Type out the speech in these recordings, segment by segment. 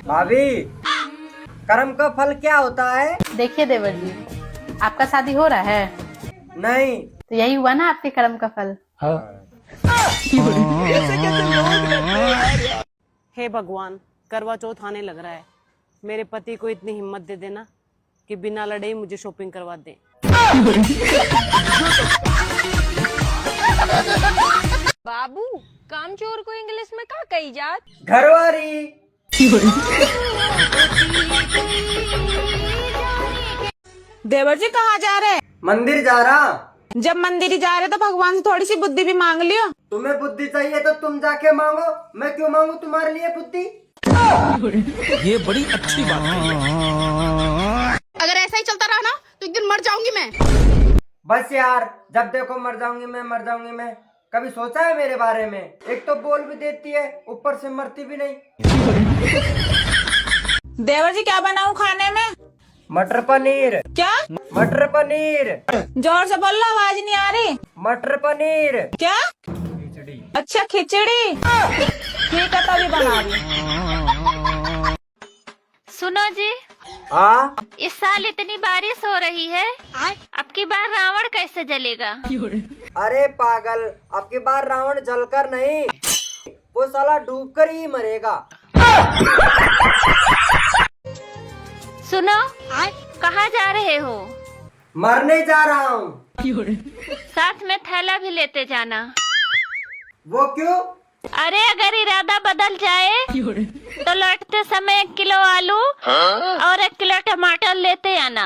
भाभी, कर्म का फल क्या होता है? देखिए देवर जी, आपका शादी हो रहा है नहीं। तो यही हुआ ना आपके कर्म का फल। हे भगवान, करवा चौथ आने लग रहा है। मेरे पति को इतनी हिम्मत दे देना कि बिना लड़े ही मुझे शॉपिंग करवा दे। बाबू, कामचोर को इंग्लिश में क्या कही जात? घरवारी। देवर जी कहाँ जा रहे हैं? मंदिर जा रहा। जब मंदिर ही जा रहे तो भगवान से थोड़ी सी बुद्धि भी मांग लियो। तुम्हें बुद्धि चाहिए तो तुम जाके मांगो, मैं क्यों मांगू तुम्हारे लिए बुद्धि? ये बड़ी अच्छी बात है। अगर ऐसा ही चलता रहा ना तो एक दिन मर जाऊंगी मैं। बस यार, जब देखो मर जाऊंगी मैं, मर जाऊंगी मैं। कभी सोचा है मेरे बारे में? एक तो बोल भी देती है, ऊपर से मरती भी नहीं। देवर जी क्या बनाऊं खाने में? मटर पनीर। क्या? मटर पनीर। जोर से बोल लो, आवाज नहीं आ रही। मटर पनीर। क्या? खिचड़ी। अच्छा खिचड़ी, ठीक है तभी बना रही। सुनो जी, हाँ, इस साल इतनी बारिश हो रही है, अब की बार रावण कैसे जलेगा? अरे पागल, अब की बार रावण जलकर नहीं, वो साला डूबकर ही मरेगा। सुनो, कहाँ जा रहे हो? मरने जा रहा हूँ। साथ में थैला भी लेते जाना। वो क्यों? अरे अगर इरादा बदल जाए तो लौटते समय 1 किलो आलू और 1 किलो टमाटर लेते आना।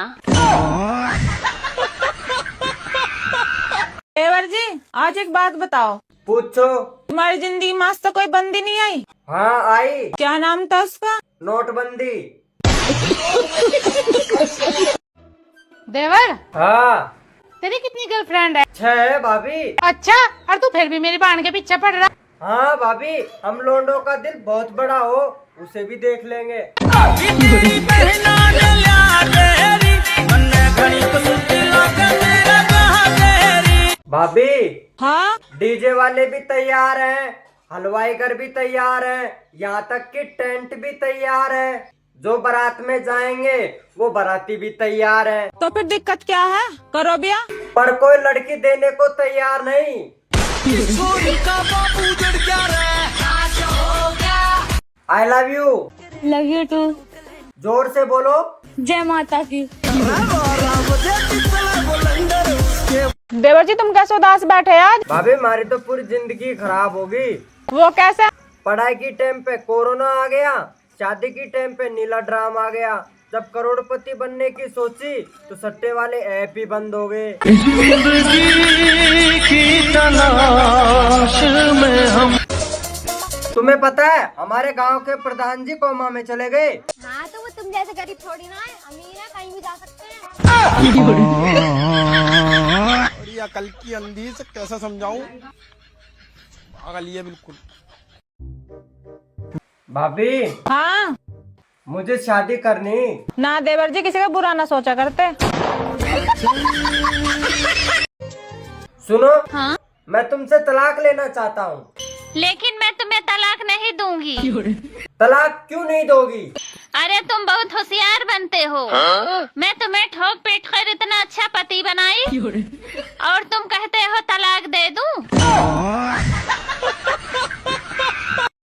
देवर जी आज एक बात बताओ। पूछो। तुम्हारी जिंदगी में आज तक कोई बंदी नहीं आई? हाँ आई। क्या नाम था उसका? नोटबंदी। देवर, हाँ। तेरी कितनी गर्लफ्रेंड है? 6 है भाभी। अच्छा, और तू फिर भी मेरी बहन के पीछे पड़ रहा। हाँ भाभी, हम लोंडों का दिल बहुत बड़ा हो, उसे भी देख लेंगे। भाभी। हाँ? डीजे वाले भी तैयार हैं, हलवाई घर भी तैयार हैं, यहाँ तक कि टेंट भी तैयार है। जो बारात में जाएंगे वो बाराती भी तैयार है। तो फिर दिक्कत क्या है? करो ब्याह। पर कोई लड़की देने को तैयार नहीं। I love you. Love you too. जोर से बोलो। जय माता की। देवर जी तुम कैसे उदास बैठे आज? भाभी हमारी तो पूरी जिंदगी खराब होगी। वो कैसे? पढ़ाई की टाइम पे कोरोना आ गया, शादी की टाइम पे नीला ड्राम आ गया, जब करोड़पति बनने की सोची तो सट्टे वाले ऐप ही बंद हो गए। तुम्हें पता है हमारे गांव के प्रधान जी कोमा में चले गए। हाँ तो वो तुम जैसे गरीब थोड़ी ना है, अमीर है, कहीं भी जा सकते हैं। और ये अकल की अंधी से कैसे समझाऊं? पागल ये बिल्कुल। भाभी। हाँ? मुझे शादी करनी। ना देवर जी किसी का बुरा ना सोचा करते। सुनो। हाँ? मैं तुमसे तलाक लेना चाहता हूँ। लेकिन मैं तुम्हें तलाक नहीं दूंगी। तलाक क्यों नहीं दोगी? अरे तुम बहुत होशियार बनते हो। मैं तुम्हें ठोक पीट कर इतना अच्छा पति बनाई और तुम कहते हो तलाक दे दूं?